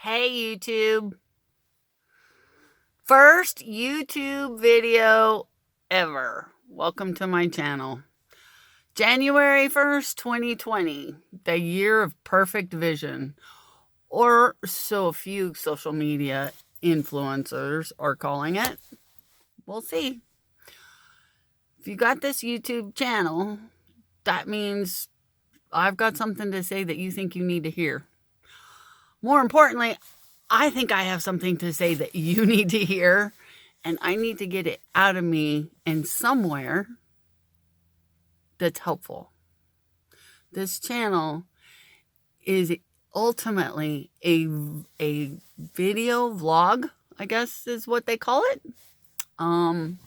Hey YouTube. First YouTube video ever. Welcome to my channel. January 1st, 2020, the year of perfect vision, or so a few social media influencers are calling it. We'll see. If you got this YouTube channel, that means I've got something to say that you think you need to hear. More importantly, I think I have something to say that you need to hear, and I need to get it out of me and somewhere that's helpful. This channel is ultimately a video vlog, I guess is what they call it. And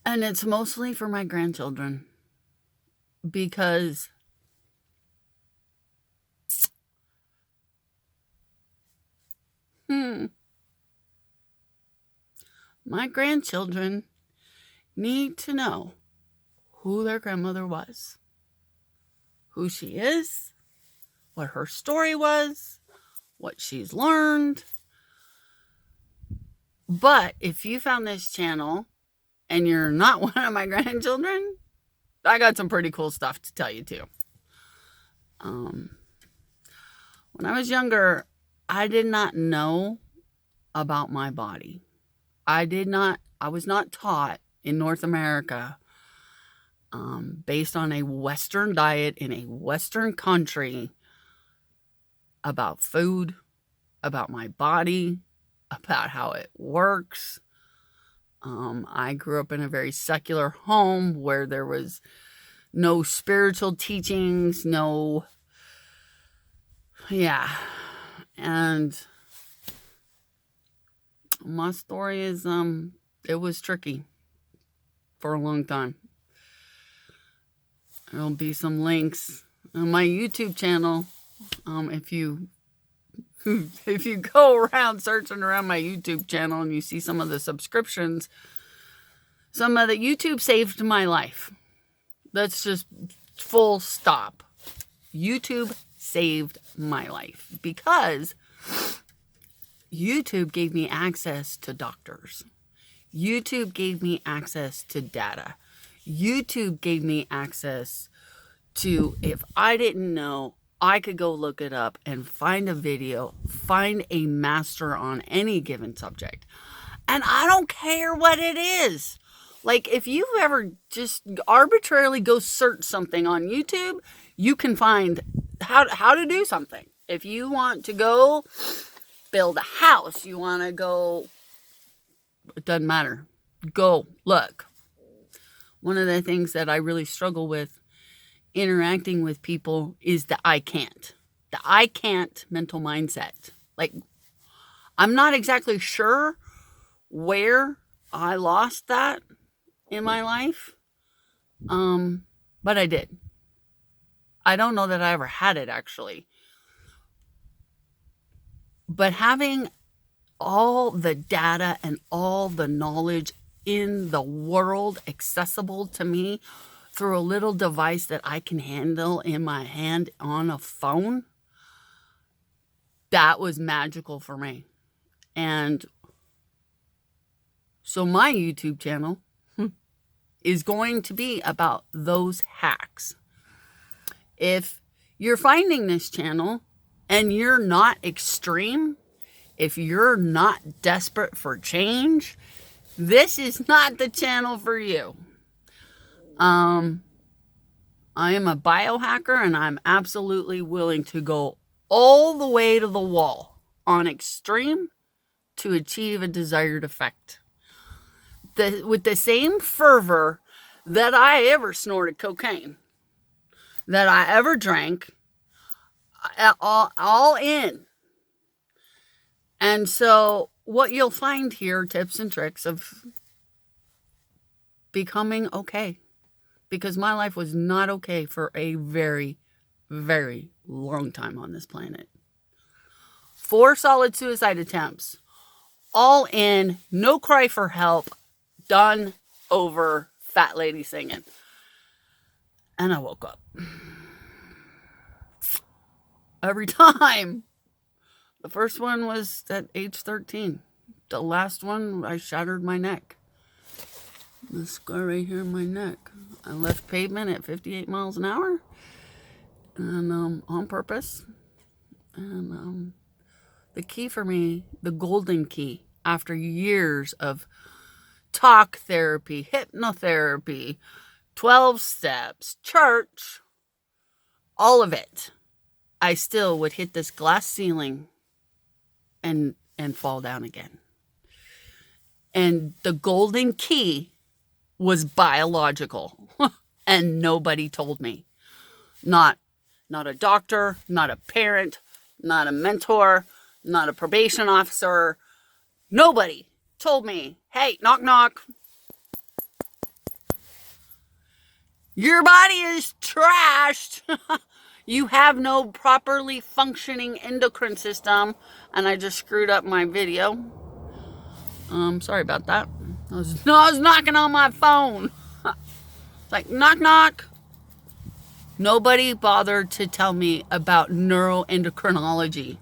it's mostly for my grandchildren because my grandchildren need to know who their grandmother was, who she is, what her story was, what she's learned. But if you found this channel and you're not one of my grandchildren, I got some pretty cool stuff to tell you too. When I was younger, I did not know about my body. I was not taught in North America, based on a Western diet in a Western country, about food, about my body, about how it works. I grew up in a very secular home where there was no spiritual teachings, and my story is, it was tricky for a long time. There'll be some links on my YouTube channel. If you go around searching around my YouTube channel and you see some of the subscriptions, some of the YouTube saved my life. That's just full stop. YouTube saved my life because YouTube gave me access to doctors. YouTube gave me access to data. YouTube gave me access to, if I didn't know, I could go look it up and find a video, find a master on any given subject. And I don't care what it is. Like, if you ever just arbitrarily go search something on YouTube, you can find how to do something. If you want to go build a house, you want to go, it doesn't matter. Go look. One of the things that I really struggle with interacting with people is the I can't. The I can't mental mindset. Like, I'm not exactly sure where I lost that in my life. But I did. I don't know that I ever had it, actually. But having all the data and all the knowledge in the world accessible to me through a little device that I can handle in my hand on a phone, that was magical for me. And so my YouTube channel is going to be about those hacks. If you're finding this channel and you're not extreme, if you're not desperate for change, this is not the channel for you. I am a biohacker, and I'm absolutely willing to go all the way to the wall on extreme to achieve a desired effect. With the same fervor that I ever snorted cocaine, that I ever drank, all in. And so what you'll find here, tips and tricks of becoming okay. Because my life was not okay for a very, very long time on this planet. 4 solid suicide attempts. All in, no cry for help, done, over, fat lady singing. And I woke up. every time. The first one was at age 13. The last one, I shattered my neck. The scar right here in my neck. I left pavement at 58 miles an hour, and on purpose. And the key for me, the golden key, after years of talk therapy, hypnotherapy, 12 steps, church, all of it, I still would hit this glass ceiling and fall down again. And the golden key was biological. And nobody told me. Not a doctor, not a parent, not a mentor, not a probation officer. Nobody told me, hey, knock, knock. Your body is trashed. You have no properly functioning endocrine system. And I just screwed up my video. Sorry about that. I was knocking on my phone. It's like, knock, knock. Nobody bothered to tell me about neuroendocrinology.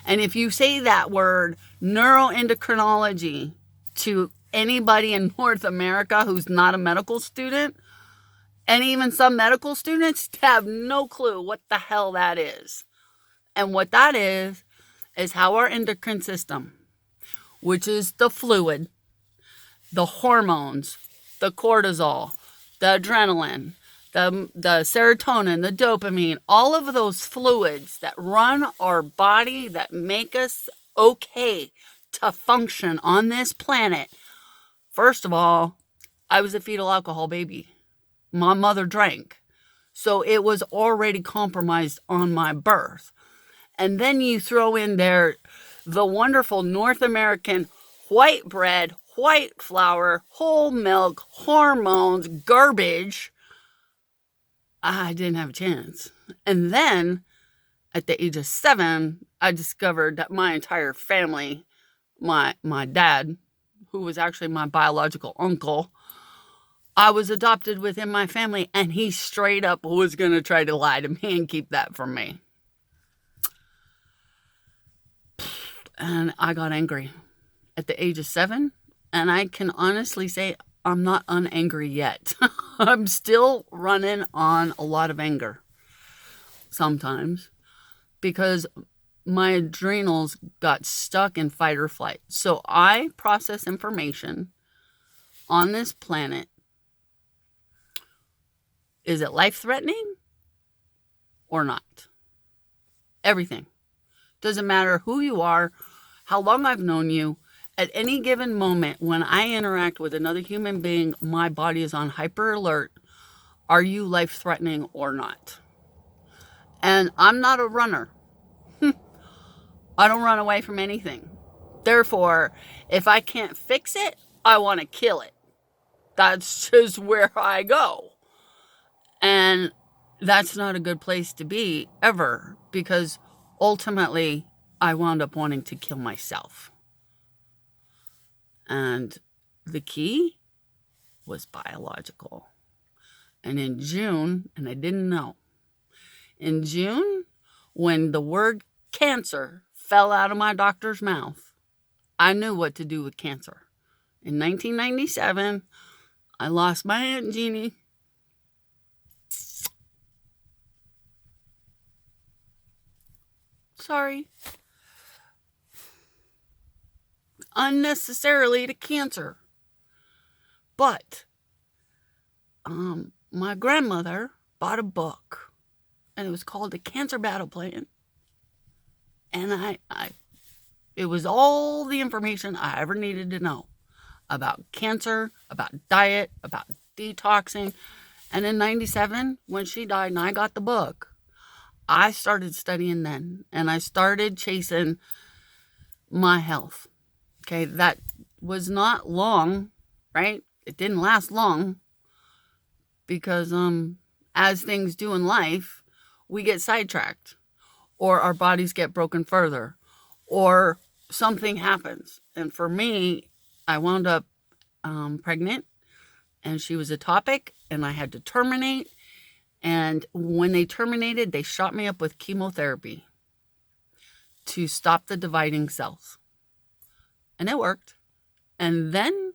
And if you say that word, neuroendocrinology, to anybody in North America who's not a medical student, and even some medical students have no clue what the hell that is. And what that is how our endocrine system, which is the fluid, the hormones, the cortisol, the adrenaline, the serotonin, the dopamine, all of those fluids that run our body, that make us okay to function on this planet. First of all, I was a fetal alcohol baby. My mother drank. So it was already compromised on my birth. And then you throw in there the wonderful North American white bread, white flour, whole milk, hormones, garbage. I didn't have a chance. And then at the age of 7, I discovered that my entire family, my dad, who was actually my biological uncle, I was adopted within my family, and he straight up was going to try to lie to me and keep that from me. And I got angry at the age of 7, and I can honestly say I'm not unangry yet. I'm still running on a lot of anger sometimes because my adrenals got stuck in fight or flight. So I process information on this planet. Is it life-threatening or not? Everything. Doesn't matter who you are, how long I've known you. At any given moment when I interact with another human being, my body is on hyper alert. Are you life-threatening or not? And I'm not a runner. I don't run away from anything. Therefore, if I can't fix it, I want to kill it. That's just where I go. And that's not a good place to be ever, because ultimately I wound up wanting to kill myself. And the key was biological. And in June, and I didn't know, in June, when the word cancer fell out of my doctor's mouth, I knew what to do with cancer. In 1997, I lost my Aunt Jeannie. Sorry. Unnecessarily to cancer. But my grandmother bought a book, and it was called The Cancer Battle Plan. And it was all the information I ever needed to know about cancer, about diet, about detoxing. And in 97, when she died and I got the book, I started studying then, and I started chasing my health. Okay, that was not long, right? It didn't last long because as things do in life, we get sidetracked, or our bodies get broken further, or something happens. And for me, I wound up pregnant, and she was ectopic, and I had to terminate. And when they terminated, they shot me up with chemotherapy. to stop the dividing cells. And it worked. And then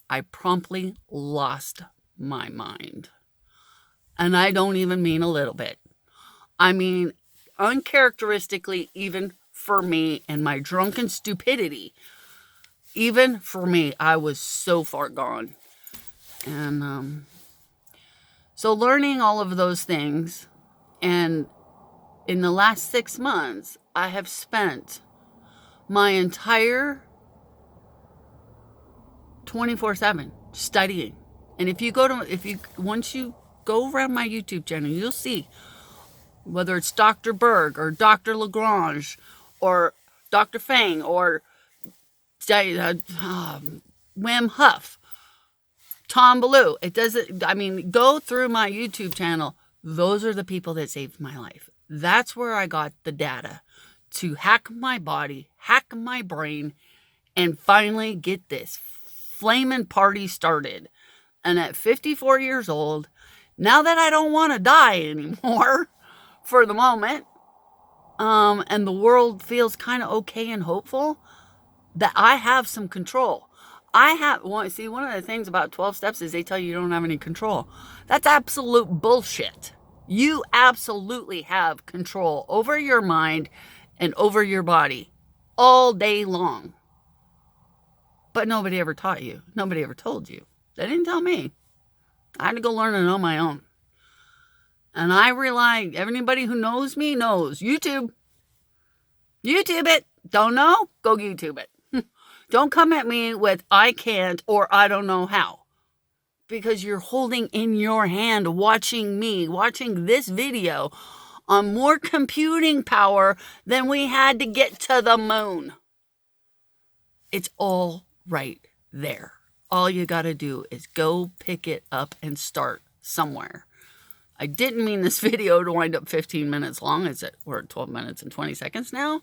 I promptly lost my mind. And I don't even mean a little bit. I mean, uncharacteristically, even for me and my drunken stupidity, even for me, I was so far gone. And so learning all of those things, and in the last 6 months, I have spent my entire 24/7 studying. And once you go around my YouTube channel, you'll see whether it's Dr. Berg or Dr. Lagrange or Dr. Fang or Wim Huff, Tom Ballou. Go through my YouTube channel. Those are the people that saved my life. That's where I got the data to hack my body, hack my brain, and finally get this flaming party started. And at 54 years old, now that I don't want to die anymore for the moment, and the world feels kind of okay and hopeful, that I have some control. One of the things about 12 steps is they tell you don't have any control. That's absolute bullshit. You absolutely have control over your mind and over your body all day long. But nobody ever taught you. Nobody ever told you. They didn't tell me. I had to go learn it on my own. And anybody who knows me knows. YouTube it. Don't know? Go YouTube it. Don't come at me with I can't or I don't know how. Because you're holding in your hand, watching this video on more computing power than we had to get to the moon. It's all right there. All you got to do is go pick it up and start somewhere. I didn't mean this video to wind up 15 minutes long. We're at 12 minutes and 20 seconds now.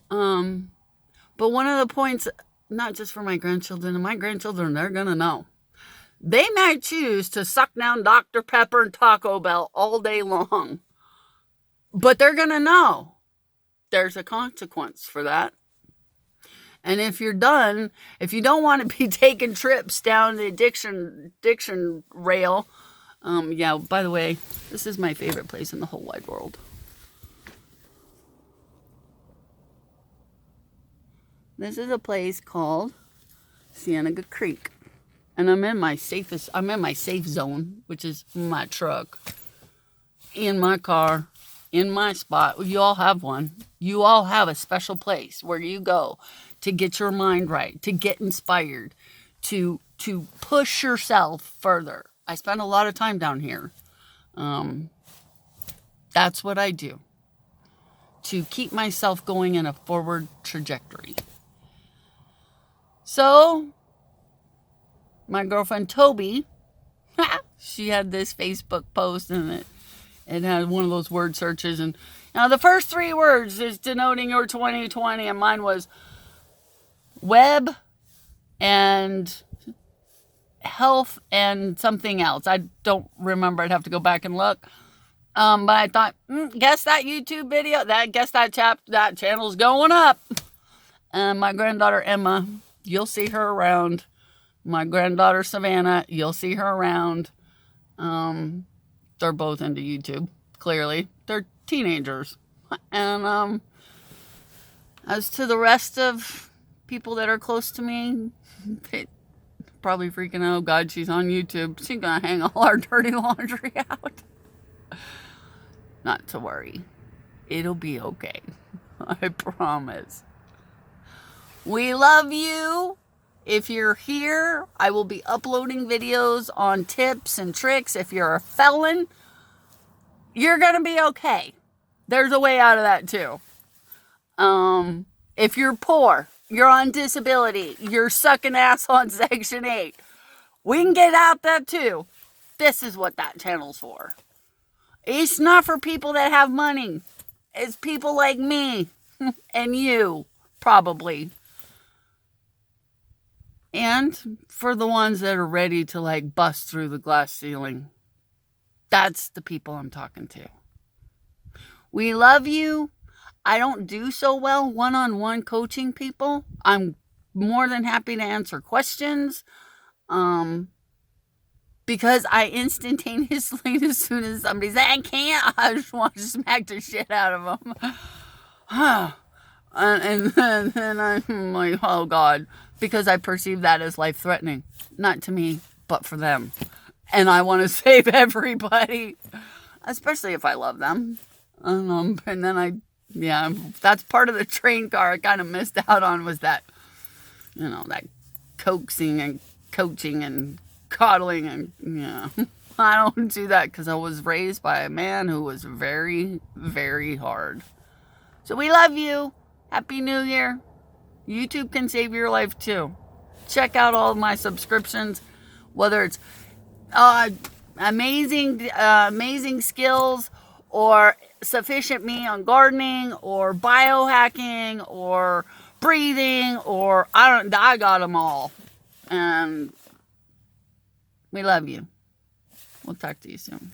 But one of the points, not just for my grandchildren, and my grandchildren, they're going to know. They might choose to suck down Dr. Pepper and Taco Bell all day long. But they're going to know there's a consequence for that. And if you don't want to be taking trips down the addiction rail, by the way, this is my favorite place in the whole wide world. This is a place called Cienega Creek. And I'm in my safe zone, which is my truck, in my car, in my spot. You all have one. You all have a special place where you go to get your mind right, to get inspired, to push yourself further. I spend a lot of time down here. That's what I do to keep myself going in a forward trajectory. So, my girlfriend Toby, she had this Facebook post, and it had one of those word searches, and now the first 3 words is denoting your 2020, and mine was web and health and something else. I don't remember. I'd have to go back and look. But I thought, guess that YouTube video, that channel's going up. And my granddaughter Emma, you'll see her around. My granddaughter Savannah, you'll see her around. They're both into YouTube, clearly. They're teenagers. And as to the rest of people that are close to me, they probably freaking out, oh God, she's on YouTube. She's going to hang all our dirty laundry out. Not to worry. It'll be okay. I promise. We love you. If you're here, I will be uploading videos on tips and tricks. If you're a felon, you're going to be okay. There's a way out of that too. If you're poor, you're on disability, you're sucking ass on Section 8, we can get out that too. This is what that channel's for. It's not for people that have money. It's people like me and you, probably. And for the ones that are ready to bust through the glass ceiling. That's the people I'm talking to. We love you. I don't do so well one-on-one coaching people. I'm more than happy to answer questions. Because I instantaneously, as soon as somebody says, I can't, I just want to smack the shit out of them. and then I'm like, oh God, because I perceive that as life-threatening. Not to me, but for them. And I want to save everybody, especially if I love them. And then that's part of the train car I kind of missed out on, was that, that coaxing and coaching and coddling, and I don't do that because I was raised by a man who was very, very hard. So we love you. Happy New Year. YouTube can save your life too. Check out all of my subscriptions, whether it's amazing skills, or sufficient me on gardening, or biohacking, or breathing, or I got them all. And we love you. We'll talk to you soon.